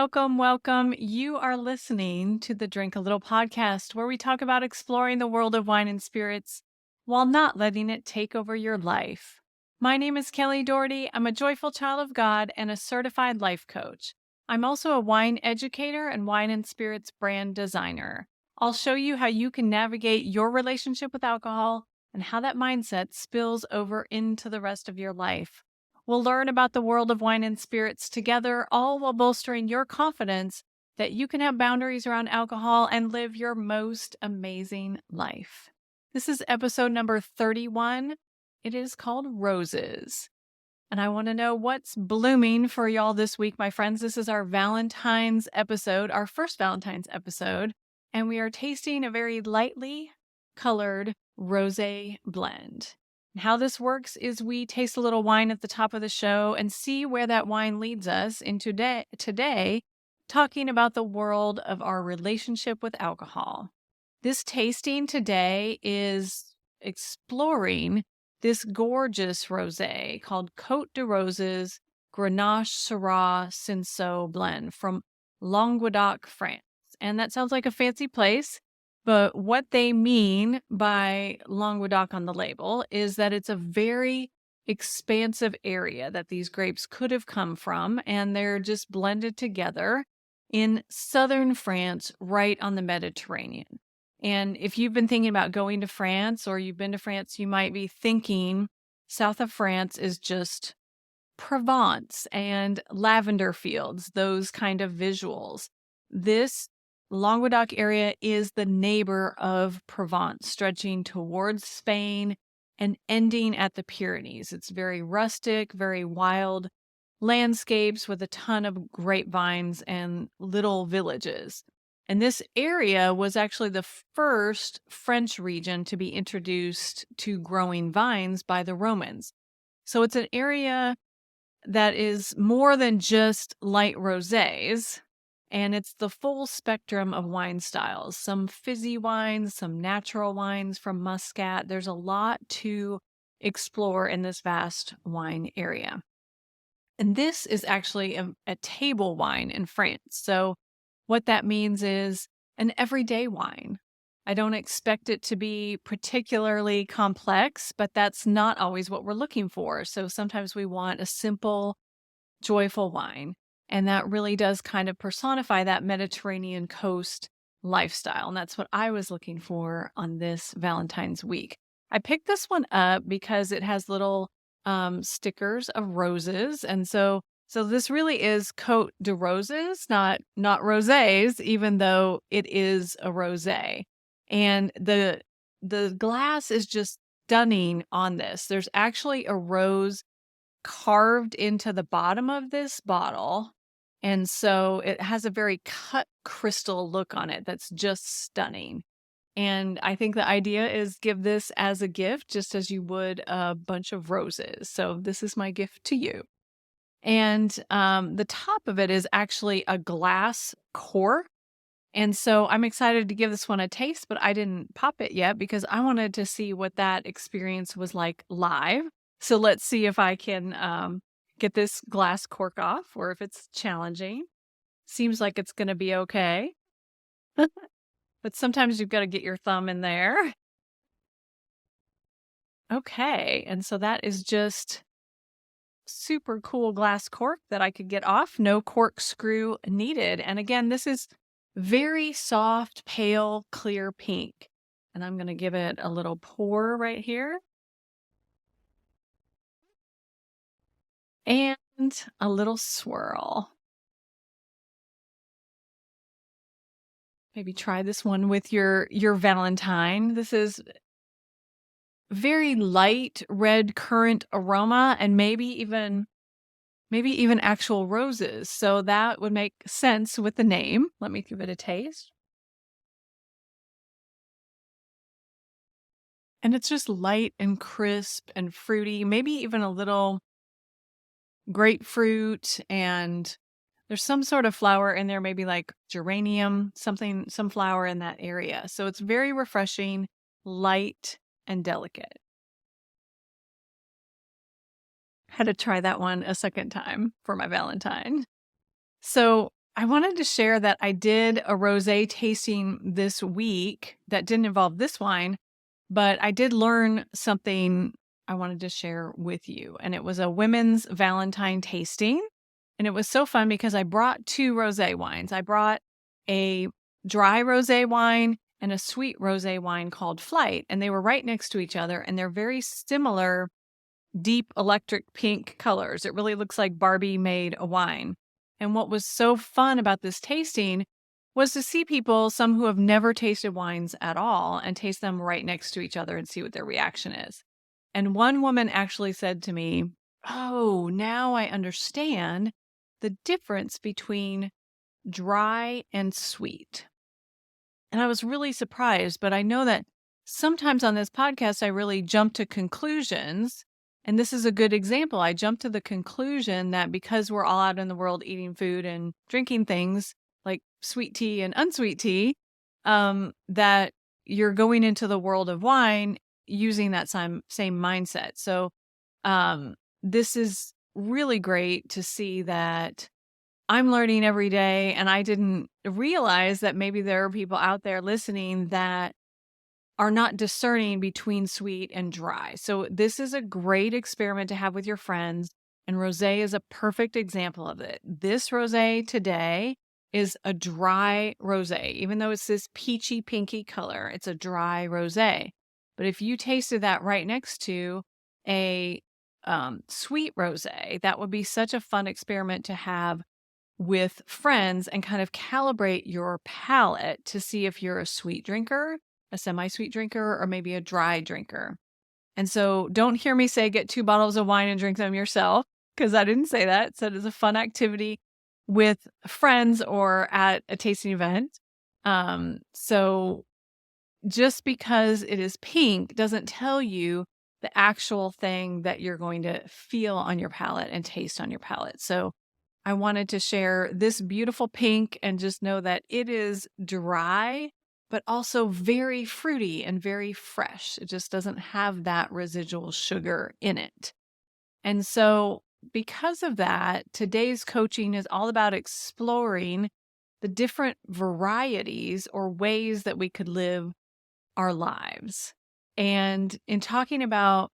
Welcome, welcome. You are listening to the Drink a Little podcast, where we talk about exploring the world of wine and spirits while not letting it take over your life. My name is Kelly Doherty. I'm a joyful child of God and a certified life coach. I'm also a wine educator and wine and spirits brand designer. I'll show you how you can navigate your relationship with alcohol and how that mindset spills over into the rest of your life. We'll learn about the world of wine and spirits together, all while bolstering your confidence that you can have boundaries around alcohol and live your most amazing life. This is episode number 31. It is called Roses. And I want to know what's blooming for y'all this week, my friends. This is our Valentine's episode, our first Valentine's episode, and we are tasting a very lightly colored rosé blend. And how this works is we taste a little wine at the top of the show and see where that wine leads us in today, talking about the world of our relationship with alcohol. This tasting today is exploring this gorgeous rosé called Cote de Roses Grenache Syrah Cinsault blend from Languedoc, France. And that sounds like a fancy place, but what they mean by Languedoc on the label is that it's a very expansive area that these grapes could have come from, and they're just blended together in southern France, right on the Mediterranean. And if you've been thinking about going to France or you've been to France, you might be thinking south of France is just Provence and lavender fields, those kind of visuals. This Languedoc area is the neighbor of Provence, stretching towards Spain and ending at the Pyrenees. It's very rustic, very wild landscapes with a ton of grapevines and little villages. And this area was actually the first French region to be introduced to growing vines by the Romans. So it's an area that is more than just light rosés, and it's the full spectrum of wine styles. Some fizzy wines, some natural wines from Muscat. There's a lot to explore in this vast wine area. And this is actually a table wine in France. So what that means is an everyday wine. I don't expect it to be particularly complex, but that's not always what we're looking for. So sometimes we want a simple, joyful wine. And that really does kind of personify that Mediterranean coast lifestyle. And that's what I was looking for on this Valentine's week. I picked this one up because it has little stickers of roses. And so this really is Cote de Roses, not rosés, even though it is a rosé. And the glass is just stunning on this. There's actually a rose carved into the bottom of this bottle. And so it has a very cut crystal look on it that's just stunning. And I think the idea is give this as a gift, just as you would a bunch of roses. So this is my gift to you. And the top of it is actually a glass cork. And so I'm excited to give this one a taste, but I didn't pop it yet because I wanted to see what that experience was like live. So let's see if I can get this glass cork off or if it's challenging. Seems like it's going to be okay. But sometimes you've got to get your thumb in there. Okay, and so that is just super cool glass cork that I could get off. No corkscrew needed. And again, this is very soft, pale, clear pink. And I'm going to give it a little pour right here. And a little swirl. Maybe try this one with your Valentine. This is very light red currant aroma and maybe even actual roses. So that would make sense with the name. Let me give it a taste. And it's just light and crisp and fruity, maybe even a little grapefruit, and there's some sort of flower in there, maybe like geranium, some flower in that area. So it's very refreshing, light, and delicate. Had to try that one a second time for my Valentine. So I wanted to share that I did a rosé tasting this week that didn't involve this wine, but I did learn something I wanted to share with you. And it was a women's Valentine tasting. And it was so fun because I brought two rosé wines. I brought a dry rosé wine and a sweet rosé wine called Flight. And they were right next to each other. And they're very similar, deep electric pink colors. It really looks like Barbie made a wine. And what was so fun about this tasting was to see people, some who have never tasted wines at all, and taste them right next to each other and see what their reaction is. And one woman actually said to me, "Oh, now I understand the difference between dry and sweet." And I was really surprised, but I know that sometimes on this podcast, I really jump to conclusions. And this is a good example. I jump to the conclusion that because we're all out in the world eating food and drinking things like sweet tea and unsweet tea, that you're going into the world of wine using that same mindset. So this is really great to see that I'm learning every day, and I didn't realize that maybe there are people out there listening that are not discerning between sweet and dry. So this is a great experiment to have with your friends, and rosé is a perfect example of it. This rosé today is a dry rosé. Even though it's this peachy pinky color, it's a dry rosé. But if you tasted that right next to a sweet rosé, that would be such a fun experiment to have with friends and kind of calibrate your palate to see if you're a sweet drinker, a semi-sweet drinker, or maybe a dry drinker. And so don't hear me say get 2 bottles of wine and drink them yourself, because I didn't say that. So it is a fun activity with friends or at a tasting event. So just because it is pink doesn't tell you the actual thing that you're going to feel on your palate and taste on your palate. So I wanted to share this beautiful pink and just know that it is dry, but also very fruity and very fresh. It just doesn't have that residual sugar in it. And so, because of that, today's coaching is all about exploring the different varieties or ways that we could live our lives. And in talking about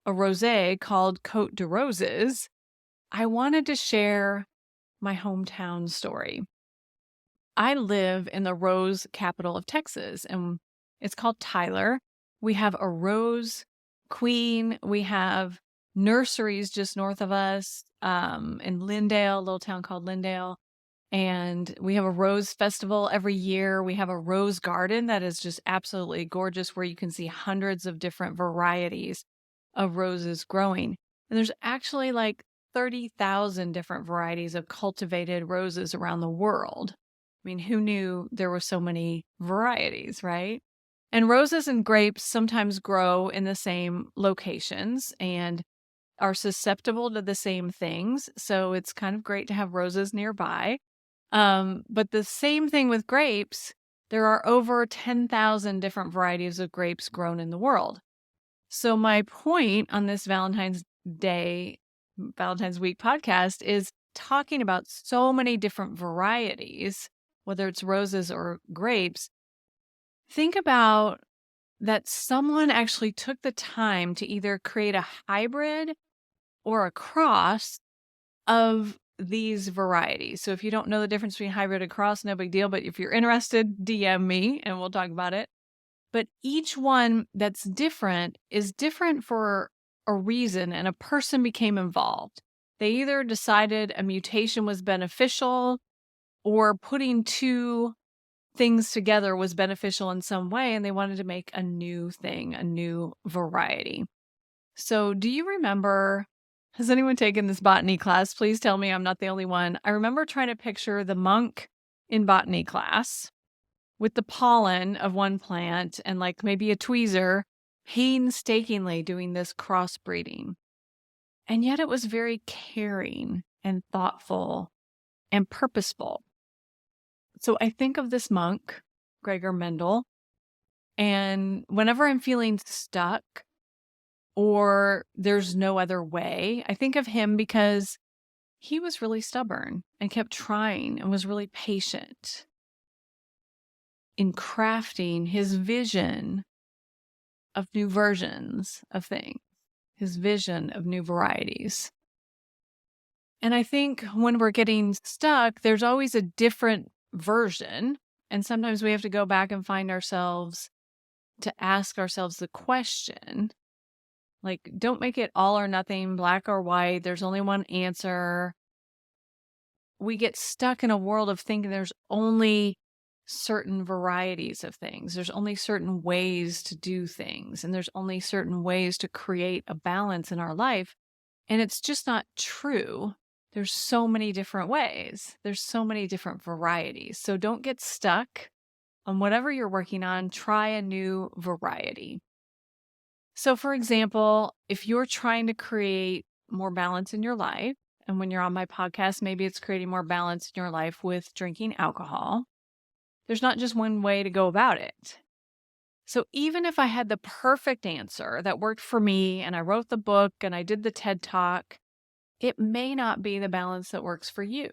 a rosé called Cote de Roses, I wanted to share my hometown story. I live in the rose capital of Texas, and it's called Tyler. We have a rose queen. We have nurseries just north of us in Lindale, a little town called Lindale. And we have a rose festival every year. We have a rose garden that is just absolutely gorgeous, where you can see hundreds of different varieties of roses growing. And there's actually like 30,000 different varieties of cultivated roses around the world. I mean, who knew there were so many varieties, right? And roses and grapes sometimes grow in the same locations and are susceptible to the same things. So it's kind of great to have roses nearby. But the same thing with grapes, there are over 10,000 different varieties of grapes grown in the world. So my point on this Valentine's Week podcast is talking about so many different varieties, whether it's roses or grapes. Think about that someone actually took the time to either create a hybrid or a cross of these varieties. So if you don't know the difference between hybrid and cross, no big deal. But if you're interested, DM me and we'll talk about it. But each one that's different is different for a reason, and a person became involved. They either decided a mutation was beneficial, or putting two things together was beneficial in some way, and they wanted to make a new thing, a new variety. So do you remember, has anyone taken this botany class? Please tell me I'm not the only one. I remember trying to picture the monk in botany class with the pollen of one plant and like maybe a tweezer painstakingly doing this crossbreeding. And yet it was very caring and thoughtful and purposeful. So I think of this monk, Gregor Mendel, and whenever I'm feeling stuck or there's no other way, I think of him because he was really stubborn and kept trying and was really patient in crafting his vision of new versions of things, his vision of new varieties. And I think when we're getting stuck, there's always a different version. And sometimes we have to go back and find ourselves to ask ourselves the question, like, don't make it all or nothing, black or white. There's only one answer. We get stuck in a world of thinking there's only certain varieties of things. There's only certain ways to do things, and there's only certain ways to create a balance in our life. And it's just not true. There's so many different ways. There's so many different varieties. So don't get stuck on whatever you're working on. Try a new variety. So, for example, if you're trying to create more balance in your life, and when you're on my podcast, maybe it's creating more balance in your life with drinking alcohol, there's not just one way to go about it. So even if I had the perfect answer that worked for me and I wrote the book and I did the TED Talk, it may not be the balance that works for you.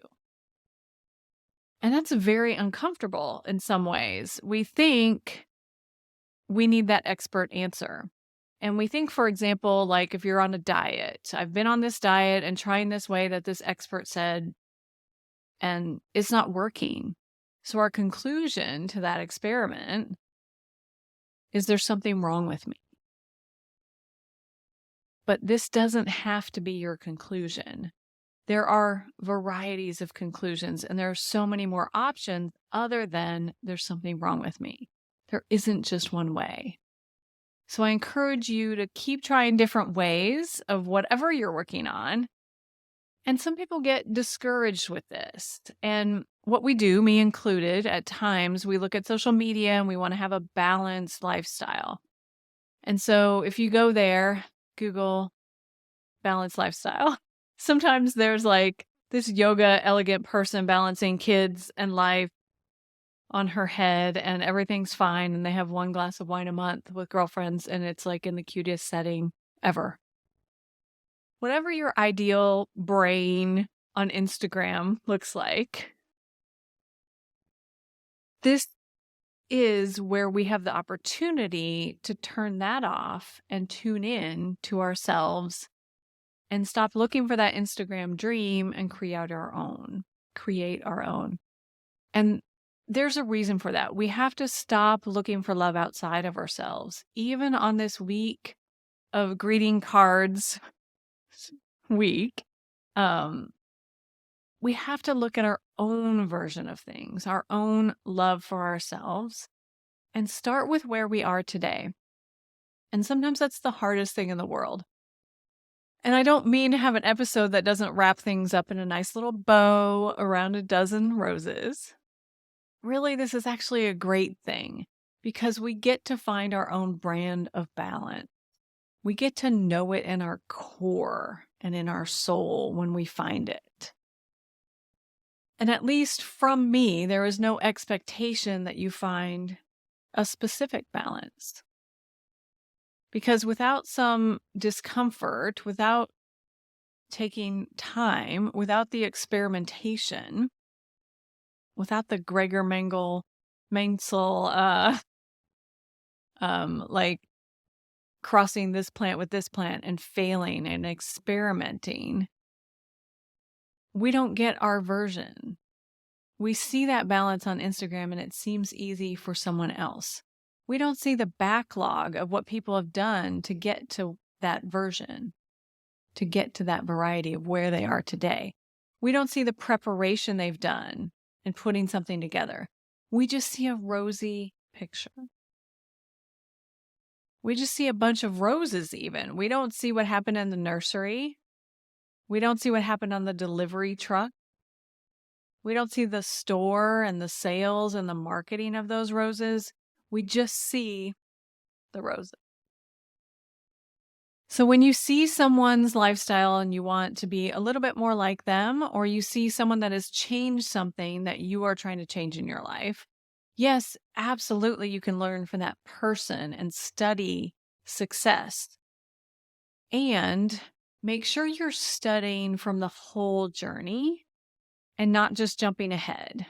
And that's very uncomfortable in some ways. We think we need that expert answer. And we think, for example, like if you're on a diet, I've been on this diet and trying this way that this expert said, and it's not working. So our conclusion to that experiment is there's something wrong with me. But this doesn't have to be your conclusion. There are varieties of conclusions, and there are so many more options other than there's something wrong with me. There isn't just one way. So I encourage you to keep trying different ways of whatever you're working on. And some people get discouraged with this. And what we do, me included, at times we look at social media and we want to have a balanced lifestyle. And so if you go there, Google balanced lifestyle, sometimes there's like this yoga elegant person balancing kids and life on her head and everything's fine. And they have one glass of wine a month with girlfriends and it's like in the cutest setting ever. Whatever your ideal brain on Instagram looks like, this is where we have the opportunity to turn that off and tune in to ourselves and stop looking for that Instagram dream and create our own. And there's a reason for that. We have to stop looking for love outside of ourselves. Even on this week of greeting cards week, we have to look at our own version of things, our own love for ourselves, and start with where we are today. And sometimes that's the hardest thing in the world. And I don't mean to have an episode that doesn't wrap things up in a nice little bow around a dozen roses. Really, this is actually a great thing because we get to find our own brand of balance. We get to know it in our core and in our soul when we find it. And at least from me, there is no expectation that you find a specific balance. Because without some discomfort, without taking time, without the experimentation, without the Gregor Mengsel, like crossing this plant with this plant and failing and experimenting, we don't get our version. We see that balance on Instagram and it seems easy for someone else. We don't see the backlog of what people have done to get to that version, to get to that variety of where they are today. We don't see the preparation they've done in putting something together. We just see a rosy picture. We just see a bunch of roses even. We don't see what happened in the nursery. We don't see what happened on the delivery truck. We don't see the store and the sales and the marketing of those roses. We just see the roses. So when you see someone's lifestyle and you want to be a little bit more like them, or you see someone that has changed something that you are trying to change in your life, yes, absolutely, you can learn from that person and study success. And make sure you're studying from the whole journey and not just jumping ahead.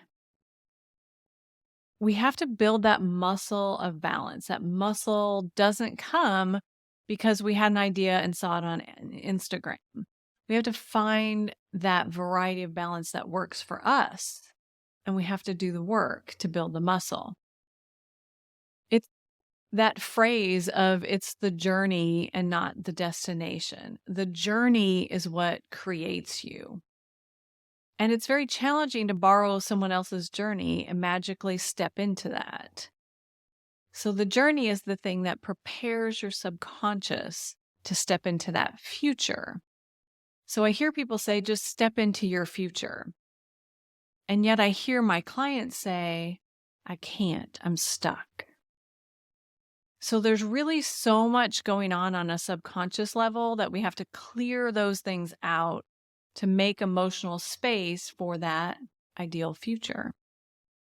We have to build that muscle of balance. That muscle doesn't come because we had an idea and saw it on Instagram. We have to find that variety of balance that works for us, and we have to do the work to build the muscle. It's that phrase of it's the journey and not the destination. The journey is what creates you. And it's very challenging to borrow someone else's journey and magically step into that. So the journey is the thing that prepares your subconscious to step into that future. So I hear people say, just step into your future. And yet I hear my clients say, I can't, I'm stuck. So there's really so much going on a subconscious level that we have to clear those things out to make emotional space for that ideal future,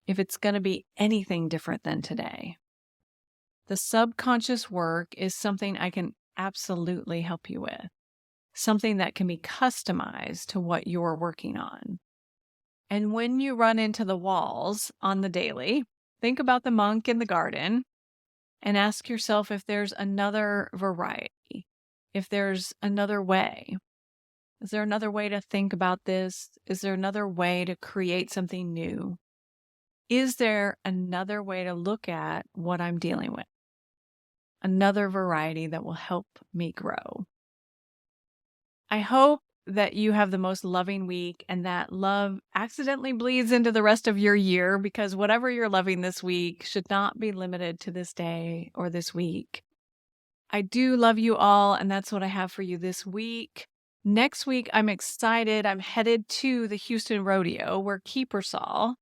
if it's going to be anything different than today. The subconscious work is something I can absolutely help you with, something that can be customized to what you're working on. And when you run into the walls on the daily, think about the monk in the garden and ask yourself if there's another variety, if there's another way. Is there another way to think about this? Is there another way to create something new? Is there another way to look at what I'm dealing with? Another variety that will help me grow. I hope that you have the most loving week and that love accidentally bleeds into the rest of your year, because whatever you're loving this week should not be limited to this day or this week. I do love you all, and that's what I have for you this week. Next week, I'm excited. I'm headed to the Houston Rodeo, where Keepersall,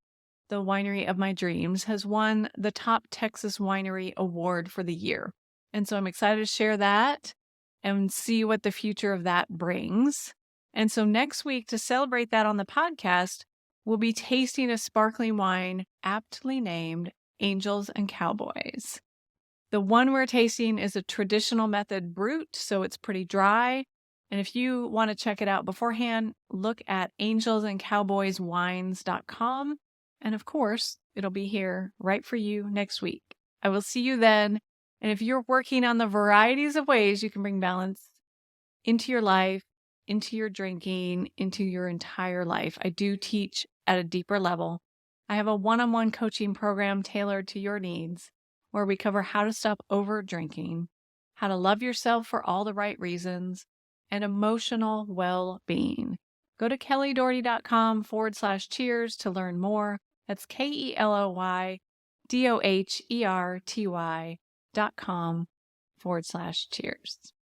the winery of my dreams, has won the Top Texas Winery Award for the year. And so I'm excited to share that and see what the future of that brings. And so next week, to celebrate that on the podcast, we'll be tasting a sparkling wine aptly named Angels and Cowboys. The one we're tasting is a traditional method brut, so it's pretty dry. And if you want to check it out beforehand, look at angelsandcowboyswines.com. And of course, it'll be here right for you next week. I will see you then. And if you're working on the varieties of ways you can bring balance into your life, into your drinking, into your entire life, I do teach at a deeper level. I have a one-on-one coaching program tailored to your needs, where we cover how to stop over drinking, how to love yourself for all the right reasons, and emotional well-being. Go to kellydoherty.com/cheers to learn more. That's KELLYDOHERTY.com/cheers.